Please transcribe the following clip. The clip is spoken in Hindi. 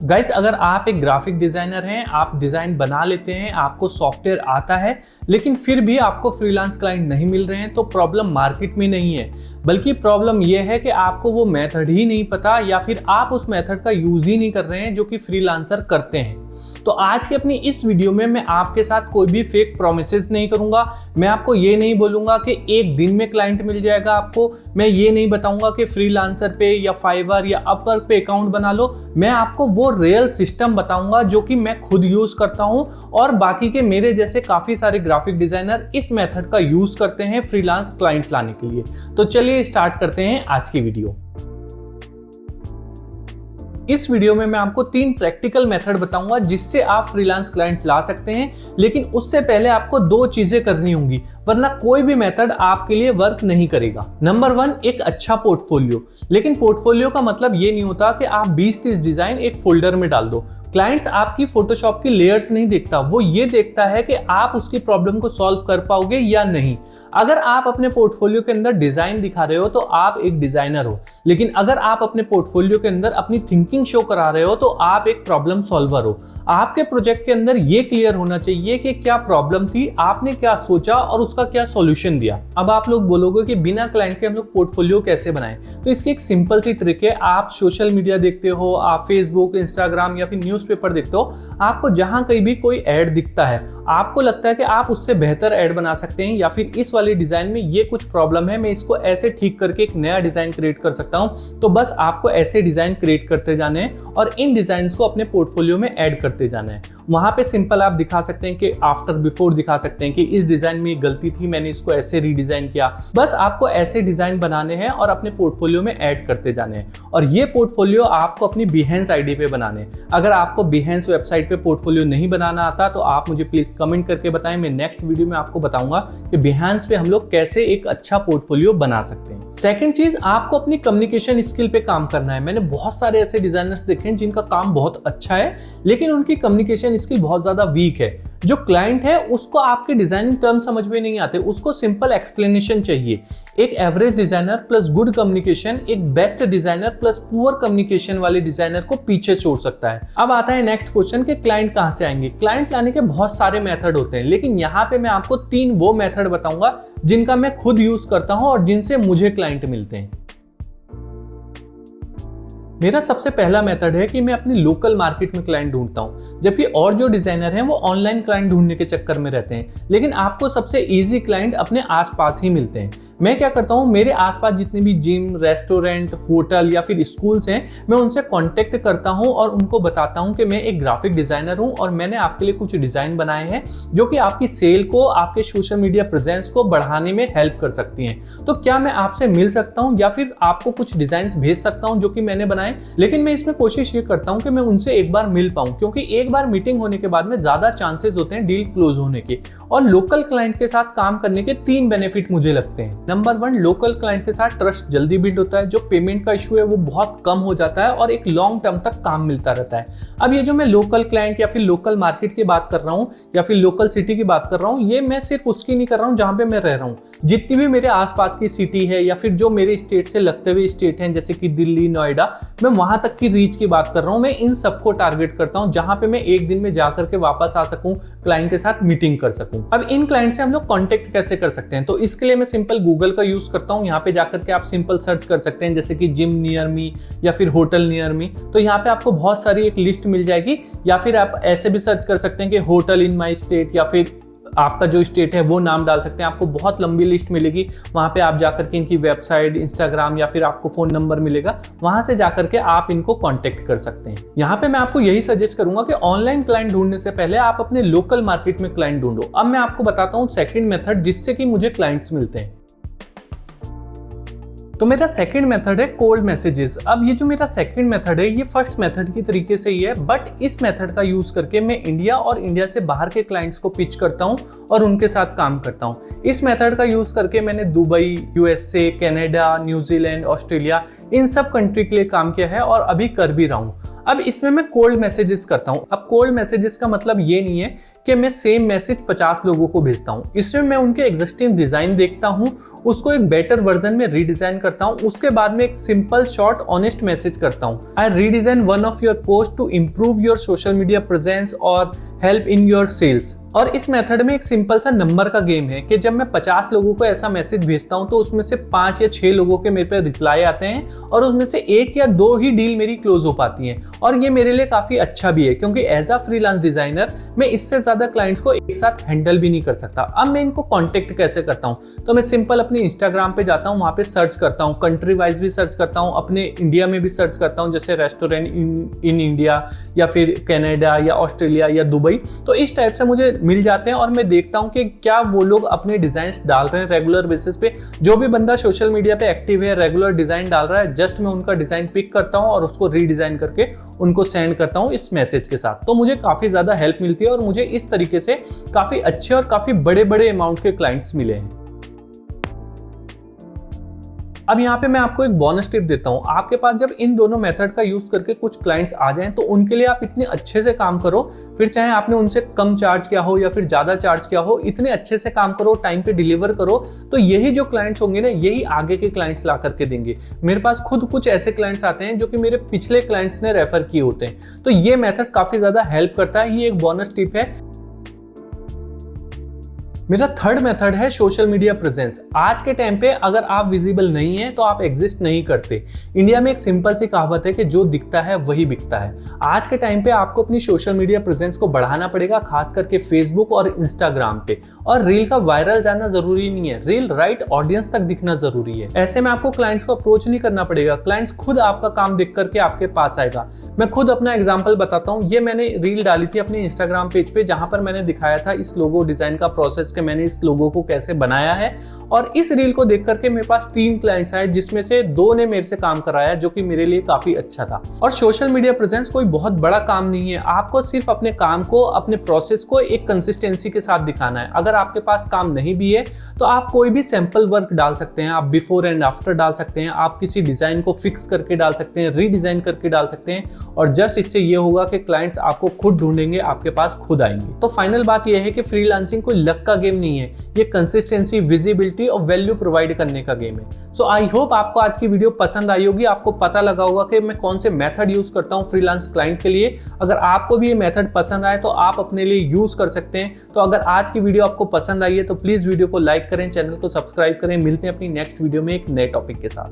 गाइस, अगर आप एक ग्राफिक डिजाइनर हैं, आप डिजाइन बना लेते हैं, आपको सॉफ्टवेयर आता है, लेकिन फिर भी आपको फ्रीलांस क्लाइंट नहीं मिल रहे हैं, तो प्रॉब्लम मार्केट में नहीं है, बल्कि प्रॉब्लम यह है कि आपको वो मेथड ही नहीं पता या फिर आप उस मेथड का यूज ही नहीं कर रहे हैं जो कि फ्रीलांसर करते हैं। तो आज की अपनी इस वीडियो में मैं आपके साथ कोई भी फेक प्रोमिसेस नहीं करूंगा। मैं आपको ये नहीं बोलूंगा कि एक दिन में क्लाइंट मिल जाएगा आपको। मैं ये नहीं बताऊंगा कि फ्रीलांसर पे या फाइवर या अपवर्क पे अकाउंट बना लो। मैं आपको वो रियल सिस्टम बताऊंगा जो कि मैं खुद यूज करता हूं और बाकी के मेरे जैसे काफी सारे ग्राफिक डिजाइनर इस मेथड का यूज करते हैं फ्रीलांस क्लाइंट लाने के लिए। तो चलिए स्टार्ट करते हैं आज की वीडियो। इस वीडियो में मैं आपको 3 प्रैक्टिकल मेथड बताऊंगा जिससे आप फ्रीलांस क्लाइंट ला सकते हैं, लेकिन उससे पहले आपको 2 चीजें करनी होंगी, वरना कोई भी मेथड आपके लिए वर्क नहीं करेगा। नंबर 1, एक अच्छा पोर्टफोलियो। लेकिन पोर्टफोलियो का मतलब ये नहीं होता कि आप 20-30 डिजाइन एक फोल्डर में डाल दो। क्लाइंट्स आपकी फोटोशॉप की लेयर्स नहीं देखता, वो ये देखता है कि आप उसकी प्रॉब्लम को सॉल्व कर पाओगे या नहीं। अगर आप अपने पोर्टफोलियो के अंदर डिजाइन दिखा रहे हो तो आप एक डिजाइनर हो, लेकिन अगर आप अपने पोर्टफोलियो के अंदर अपनी थिंकिंग शो करा रहे हो तो आप एक प्रॉब्लम सॉल्वर हो। आपके प्रोजेक्ट के अंदर ये क्लियर होना चाहिए कि क्या प्रॉब्लम थी, आपने क्या सोचा और उसका क्या सॉल्यूशन दिया। अब आप लोग बोलोगे कि बिना क्लाइंट के हम लोग पोर्टफोलियो कैसे बनाएं, तो इसकी एक सिंपल सी ट्रिक है। आप सोशल मीडिया देखते हो, आप फेसबुक, इंस्टाग्राम या फिर न्यूज़पेपर देखते हो, आपको जहां कहीं भी कोई ऐड दिखता है, आपको लगता है कि आप उससे बेहतर ऐड बना सकते हैं या फिर इस वाले डिजाइन में ये कुछ प्रॉब्लम है, मैं इसको ऐसे ठीक करके एक नया डिजाइन क्रिएट कर सकता हूं। तो बस आपको ऐसे डिजाइन क्रिएट करते जाने हैं और इन डिजाइन्स को अपने पोर्टफोलियो में ऐड करते जाना है। वहां पे सिंपल आप दिखा सकते हैं कि आफ्टर बिफोर दिखा सकते हैं कि इस डिजाइन में गलती थी, मैंने इसको ऐसे रीडिजाइन किया। बस आपको ऐसे डिजाइन बनाने हैं और अपने पोर्टफोलियो में ऐड करते जाने हैं। और ये पोर्टफोलियो आपको अपनी बिहेंस आईडी पे बनाने हैं। अगर आपको बिहेंस वेबसाइट पे पोर्टफोलियो नहीं बनाना आता तो आप मुझे प्लीज कमेंट करके बताएं। मैं नेक्स्ट वीडियो में आपको बताऊंगा कि बिहेंस पे हम लोग कैसे एक अच्छा पोर्टफोलियो बना सकते हैं। सेकंड चीज, आपको अपनी कम्युनिकेशन स्किल पे काम करना है। मैंने बहुत सारे ऐसे डिजाइनर्स देखे हैं जिनका काम बहुत अच्छा है, लेकिन उनकी कम्युनिकेशन स्किल बहुत ज्यादा वीक है। जो क्लाइंट है उसको आपके डिजाइनिंग टर्म समझ में नहीं आते, उसको सिंपल एक्सप्लेनेशन चाहिए। एक average designer plus good communication एक best designer plus poor communication वाले डिजाइनर को पीछे छोड़ सकता है। अब आता है नेक्स्ट क्वेश्चन कि क्लाइंट कहां से आएंगे। क्लाइंट लाने के बहुत सारे मेथड होते हैं, लेकिन यहाँ पे मैं आपको 3 वो मेथड बताऊंगा जिनका मैं खुद यूज करता हूं और जिनसे मुझे क्लाइंट मिलते हैं। मेरा सबसे पहला मेथड है कि मैं अपनी लोकल मार्केट में क्लाइंट ढूंढता हूं, जबकि और जो डिजाइनर हैं वो ऑनलाइन क्लाइंट ढूंढने के चक्कर में रहते हैं। लेकिन आपको सबसे इजी क्लाइंट अपने आसपास ही मिलते हैं। मैं क्या करता हूं, मेरे आसपास जितने भी जिम, रेस्टोरेंट, होटल या फिर स्कूल्स हैं, मैं उनसे कांटेक्ट करता हूं और उनको बताता हूं कि मैं एक ग्राफिक डिजाइनर हूं और मैंने आपके लिए कुछ डिजाइन बनाए हैं जो कि आपकी सेल को, आपके सोशल मीडिया प्रेजेंस को बढ़ाने में हेल्प कर सकती हैं। तो क्या मैं आपसे मिल सकता हूं या फिर आपको कुछ डिजाइन भेज सकता हूं जो कि मैंने बनाए। लेकिन मैं इसमें कोशिश ये करता हूं कि मैं उनसे एक बार मिल पाऊं, क्योंकि एक बार मीटिंग होने के बाद में ज्यादा चांसेस होते हैं डील क्लोज होने के। और लोकल क्लाइंट के साथ काम करने के 3 बेनिफिट मुझे लगते हैं। नंबर 1, लोकल क्लाइंट के साथ ट्रस्ट जल्दी बिल्ड होता है। जो पेमेंट का इशू है वो बहुत कम हो जाता है और एक लॉन्ग टर्म तक काम मिलता रहता है। अब ये जो मैं लोकल क्लाइंट या फिर लोकल मार्केट की बात कर रहा हूँ या फिर लोकल सिटी की बात कर रहा हूँ, ये मैं सिर्फ उसकी नहीं कर रहा हूँ जहां पे मैं रह रहा हूँ। जितनी भी मेरे आसपास की सिटी है या फिर जो मेरे स्टेट से लगते हुए स्टेट हैं, जैसे कि दिल्ली, नोएडा, मैं वहां तक की रीच की बात कर रहा हूं। मैं इन सबको टारगेट करता हूं जहां पे मैं एक दिन में जाकर के वापस आ सकूं, क्लाइंट के साथ मीटिंग कर सकूं। अब इन क्लाइंट से हम लोग कांटेक्ट कैसे कर सकते हैं, तो इसके लिए मैं सिंपल गूगल का यूज करता हूं। यहां पे जाकर के आप सिंपल सर्च कर सकते हैं, जैसे कि जिम नियर मी या फिर होटल नियर मी। तो यहाँ पे आपको बहुत सारी एक लिस्ट मिल जाएगी, या फिर आप ऐसे भी सर्च कर सकते हैं कि होटल इन माई स्टेट, या फिर आपका जो स्टेट है वो नाम डाल सकते हैं। आपको बहुत लंबी लिस्ट मिलेगी। वहां पे आप जाकर के इनकी वेबसाइट, इंस्टाग्राम या फिर आपको फोन नंबर मिलेगा, वहां से जाकर के आप इनको कांटेक्ट कर सकते हैं। यहाँ पे मैं आपको यही सजेस्ट करूंगा कि ऑनलाइन क्लाइंट ढूंढने से पहले आप अपने लोकल मार्केट में क्लाइंट ढूंढो। अब मैं आपको बताता हूँ सेकंड मेथड जिससे कि मुझे क्लाइंट्स मिलते हैं। तो मेरा सेकंड मेथड है कोल्ड मैसेजेस। अब ये जो मेरा सेकंड मेथड है ये फर्स्ट मेथड की तरीके से ही है, बट इस मेथड का यूज करके मैं इंडिया और इंडिया से बाहर के क्लाइंट्स को पिच करता हूं और उनके साथ काम करता हूं। इस मेथड का यूज करके मैंने Dubai, USA, Canada, New Zealand, Australia, इन सब कंट्री के लिए काम किया है और अभी कर भी रहा हूं। अब इसमें मैं कोल्ड मैसेजेस करता हूं। अब कोल्ड मैसेजेस का मतलब ये नहीं है कि मैं सेम मैसेज 50 लोगों को भेजता हूं। इसमें मैं उनके एग्जिस्टिंग डिजाइन देखता हूं, उसको एक बेटर वर्जन में रीडिजाइन करता हूं, उसके बाद में एक सिंपल शॉर्ट ऑनेस्ट मैसेज करता हूं। I redesign one of your post to improve your social media presence और हेल्प इन योर सेल्स। और इस मेथड में एक सिंपल सा नंबर का गेम है कि जब मैं 50 लोगों को ऐसा मैसेज भेजता हूं तो उसमें से 5 या 6 लोगों के मेरे पे रिप्लाई आते हैं और उसमें से 1 या 2 ही डील मेरी क्लोज हो पाती हैं। और ये मेरे लिए काफी अच्छा भी है क्योंकि एज अ फ्रीलांस डिजाइनर मैं इससे ज्यादा क्लाइंट्स को एक साथ हैंडल भी नहीं कर सकता। अब मैं इनको कॉन्टेक्ट कैसे करता हूँ, तो मैं सिंपल अपने इंस्टाग्राम पे जाता हूँ, वहां पे सर्च करता हूँ, कंट्री वाइज भी सर्च करता हूँ, अपने इंडिया में भी सर्च करता हूँ, जैसे रेस्टोरेंट इन इंडिया या फिर कनाडा या ऑस्ट्रेलिया या दुबई। तो इस टाइप से मुझे मिल जाते हैं और मैं देखता हूं कि क्या वो लोग अपने डिजाइन्स डाल रहे हैं रेगुलर बेसिस पे। जो भी बंदा सोशल मीडिया पे एक्टिव है, रेगुलर डिजाइन डाल रहा है, जस्ट मैं उनका डिजाइन पिक करता हूं और उसको रीडिजाइन करके उनको सेंड करता हूं इस मैसेज के साथ। तो मुझे काफी ज्यादा हेल्प मिलती है और मुझे इस तरीके से काफी अच्छे और काफी बड़े बड़े अमाउंट के क्लाइंट्स मिले हैं। अब यहाँ पे मैं आपको एक बोनस टिप देता हूँ। आपके पास जब इन दोनों मेथड का यूज करके कुछ क्लाइंट्स आ जाएं तो उनके लिए आप इतने अच्छे से काम करो, फिर चाहे आपने उनसे कम चार्ज किया हो या फिर ज्यादा चार्ज किया हो, इतने अच्छे से काम करो, टाइम पे डिलीवर करो, तो यही जो क्लाइंट्स होंगे ना, यही आगे के क्लाइंट्स ला करके देंगे। मेरे पास खुद कुछ ऐसे क्लाइंट्स आते हैं जो कि मेरे पिछले क्लाइंट्स ने रेफर किए होते हैं। तो ये मेथड काफी ज्यादा हेल्प करता है। ये एक बोनस टिप है। मेरा थर्ड मेथड है सोशल मीडिया प्रेजेंस। आज के टाइम पे अगर आप विजिबल नहीं है तो आप एग्जिस्ट नहीं करते। इंडिया में एक सिंपल सी कहावत है कि जो दिखता है वही बिकता है। आज के टाइम पे आपको अपनी सोशल मीडिया प्रेजेंस को बढ़ाना पड़ेगा, खास करके फेसबुक और इंस्टाग्राम पे। और रील का वायरल जाना जरूरी नहीं है, रील राइट ऑडियंस तक दिखना जरूरी है। ऐसे में आपको क्लाइंट्स को अप्रोच नहीं करना पड़ेगा, क्लाइंट्स खुद आपका काम देख करके आपके पास आएगा। मैं खुद अपना एग्जाम्पल बताता हूँ। ये मैंने रील डाली थी अपने इंस्टाग्राम पेज पे, जहां पर मैंने दिखाया था इस लोगो डिजाइन का प्रोसेस के मैंने इस लोगो को कैसे बनाया है। और इस रील को देख करके मेरे पास 3 क्लाइंट्स आए, जिसमें से 2 ने मेरे से काम कराया, जो कि मेरे लिए काफी अच्छा था। और सोशल मीडिया प्रेजेंस कोई बहुत बड़ा काम नहीं है, आपको सिर्फ अपने काम को, अपने प्रोसेस को एक कंसिस्टेंसी के साथ दिखाना है। अगर आपके पास काम नहीं भी है तो आप कोई भी सैंपल वर्क डाल सकते हैं, आप बिफोर एंड आफ्टर डाल सकते हैं, आप किसी डिजाइन को फिक्स करके डाल सकते हैं, रीडिजाइन करके डाल सकते हैं। और जस्ट इससे ये होगा कि क्लाइंट्स आपको खुद ढूंढेंगे, आपके पास खुद आएंगे। तो फाइनल बात यह है कि फ्रीलांसिंग कोई लक का गेम नहीं है, ये कंसिस्टेंसी, विजिबिलिटी और वैल्यू प्रोवाइड करने का गेम है। सो आई होप आपको आज की वीडियो पसंद आई होगी, आपको पता लगा होगा कि मैं कौन से मेथड यूज करता हूं फ्रीलांस क्लाइंट के लिए। अगर आपको भी ये मेथड पसंद आए तो आप अपने लिए यूज कर सकते हैं। तो अगर आज की वीडियो आपको पसंद आई है तो प्लीज वीडियो को लाइक करें, चैनल को सब्सक्राइब करें। मिलते हैं अपनी नेक्स्ट वीडियो में एक नए टॉपिक के साथ।